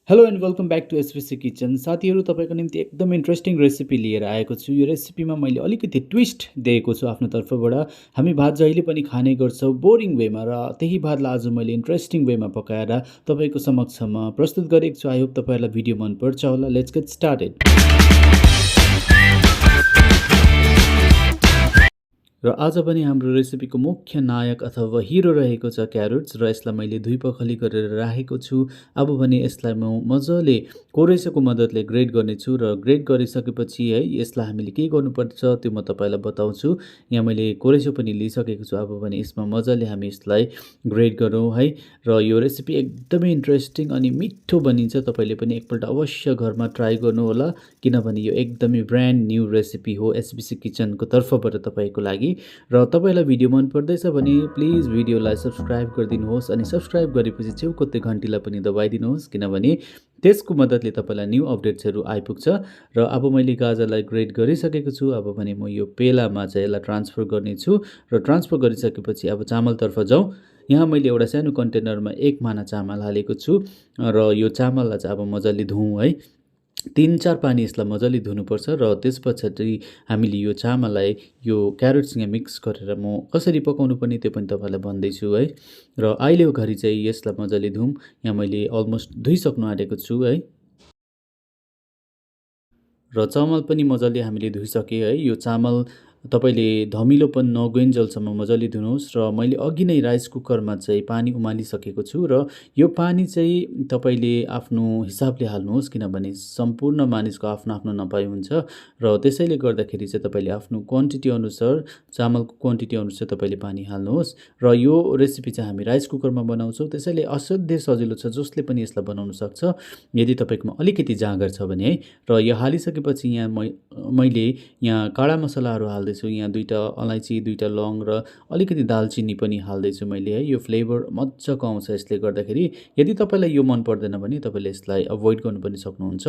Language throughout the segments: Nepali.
Hello and welcome back to spicy kitchen. साथीहरू, तपाईँको निम्ति एकदम इन्ट्रेस्टिङ रेसिपी लिएर आएको छु। यो रेसिपीमा मैले अलिकति ट्विस्ट दिएको छु आफ्नो तर्फबाट। हामी भात जहिले पनि खाने गर्छौँ बोरिङ वेमा, र त्यही भातलाई आज मैले इन्ट्रेस्टिङ वेमा पकाएर तपाईँको समक्षमा प्रस्तुत गरेको छु। आई होप तपाईँहरूलाई भिडियो मनपर्छ होला। Let's get started. र आज पनि हाम्रो रेसिपीको मुख्य नायक अथवा हिरो रहेको छ क्यारोट्स, र यसलाई मैले धुई पखाली गरेर राखेको छु। अब भने यसलाई म मजाले कोरेसोको मद्दतले ग्रेड गर्नेछु, र ग्रेड गरिसकेपछि है यसलाई हामीले के गर्नुपर्छ त्यो म तपाईँलाई बताउँछु। यहाँ मैले कोरेसो पनि लिइसकेको छु। अब भने यसमा मजाले हामी यसलाई ग्रेड गरौँ है। र यो रेसिपी एकदमै इन्ट्रेस्टिङ अनि मिठो बनिन्छ। तपाईँले पनि एकपल्ट अवश्य घरमा ट्राई गर्नुहोला, किनभने यो एकदमै ब्रान्ड न्यू रेसिपी हो एसबिसी किचनको तर्फबाट तपाईँको लागि। र तपाईँलाई भिडियो मन पर्दैछ भने प्लिज भिडियोलाई सब्सक्राइब गरिदिनुहोस्, अनि सब्सक्राइब गरेपछि छेउको त्यो घन्टीलाई पनि दबाइदिनुहोस्, किनभने त्यसको मद्दतले तपाईँलाई न्यू अपडेट्सहरू आइपुग्छ। र अब मैले गाजरलाई ग्रेड गरिसकेको छु। अब भने म यो पेलामा चाहिँ यसलाई ट्रान्सफर गर्नेछु, र ट्रान्सफर गरिसकेपछि अब चामलतर्फ जाउँ। यहाँ मैले एउटा सानो कन्टेनरमा 1 माना चामल हालेको छु, र यो चामललाई चाहिँ अब मजाले धुउँ है। 3-4 पानी यसलाई मजाले धुनुपर्छ। र त्यस पछाडि हामीले यो चामललाई यो क्यारोटसँग मिक्स गरेर म कसरी पकाउनु पर्ने त्यो पनि तपाईँलाई भन्दैछु है। र अहिले घरि चाहिँ यसलाई मजाले धुऊँ। यहाँ मैले अलमोस्ट धुइसक्नु आँटेको छु है। र चामल पनि मजाले हामीले धुइसके है। यो चामल तपाईँले धमिलोपन नगइन्जेलसम्म मजाले धुनुहोस्। र मैले अघि नै राइस कुकरमा चाहिँ पानी उमालिसकेको छु, र यो पानी चाहिँ तपाईँले आफ्नो हिसाबले हाल्नुहोस्, किनभने सम्पूर्ण मानिसको आफ्नो आफ्नो नपाइ हुन्छ। र त्यसैले गर्दाखेरि चाहिँ तपाईँले आफ्नो क्वान्टिटी अनुसार, चामलको क्वान्टिटी अनुसार तपाईँले पानी हाल्नुहोस्। र यो रेसिपी चाहिँ हामी राइस कुकरमा बनाउँछौँ, त्यसैले असाध्यै सजिलो छ, जसले पनि यसलाई बनाउन सक्छ यदि तपाईँकोमा अलिकति जाँगर छ भने है। र यो हालिसकेपछि यहाँ मैले यहाँ काडा मसलाहरू हाल्दैछु। यहाँ 2टा अलैँची, 2टा लौङ र अलिकति दालचिनी पनि हाल्दैछु मैले है। यो फ्लेभर मजाको आउँछ यसले गर्दाखेरि। यदि तपाईँलाई यो मन पर्दैन भने तपाईँले यसलाई अभोइड गर्नु पनि सक्नुहुन्छ।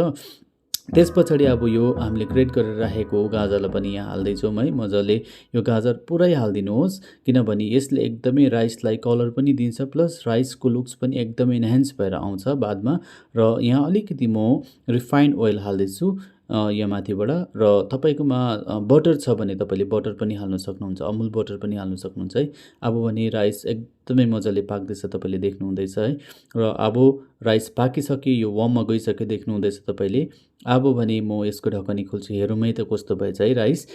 त्यस पछाडि अब यो हामीले ग्रेड गरेर राखेको गाजरलाई पनि यहाँ हाल्दैछौँ है। मजाले यो गाजर पुरै हालिदिनुहोस्, किनभने यसले एकदमै राइसलाई कलर पनि दिन्छ, प्लस राइसको लुक्स पनि एकदमै इन्हान्स भएर आउँछ बादमा। र यहाँ अलिकति म रिफाइन्ड ओइल हाल्दैछु यहाँ माथिबाट। र तपाईँकोमा बटर छ भने तपाईँले बटर पनि हाल्न सक्नुहुन्छ, अमुल बटर पनि हाल्न सक्नुहुन्छ है। अब भने राइस एकदमै मजाले पाक्दैछ, तपाईँले देख्नुहुँदैछ है। र अब राइस पाकिसक्यो, यो वार्ममा गइसक्यो, देख्नुहुँदैछ तपाईँले। अब भने म यसको ढकनी खोल्छु। हेरौँ है त कस्तो भएछ है राइस।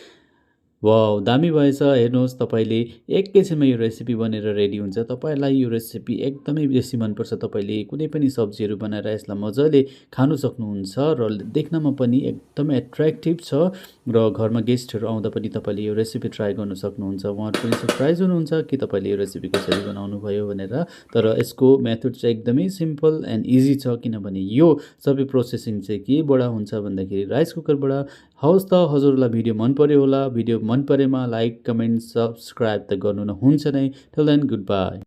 वाउ, दामी भएछ। हेर्नुहोस्, तपाईँले एकैछिनमा यो रेसिपी बनेर रेडी हुन्छ। तपाईँलाई यो रेसिपी एकदमै बेसी मनपर्छ, तपाईँले कुनै पनि सब्जीहरू बनाएर यसलाई मजाले खानु सक्नुहुन्छ, र देख्नमा पनि एकदमै एट्र्याक्टिभ छ। र घरमा गेस्टहरू आउँदा पनि तपाईँले यो रेसिपी ट्राई गर्नु सक्नुहुन्छ। उहाँहरू पनि सरप्राइज हुनुहुन्छ कि तपाईँले यो रेसिपी कसरी बनाउनु भयो भनेर। तर यसको मेथड चाहिँ एकदमै सिम्पल एन्ड इजी छ, किनभने यो सबै प्रोसेसिङ चाहिँ केबाट हुन्छ भन्दाखेरि राइस कुकरबाट। हवस् त, हजुरलाई भिडियो मन पर्यो होला। भिडियो मन परेमा लाइक, कमेन्ट, सब्सक्राइब त गर्नु नहुन्छ नै। Till then, good by.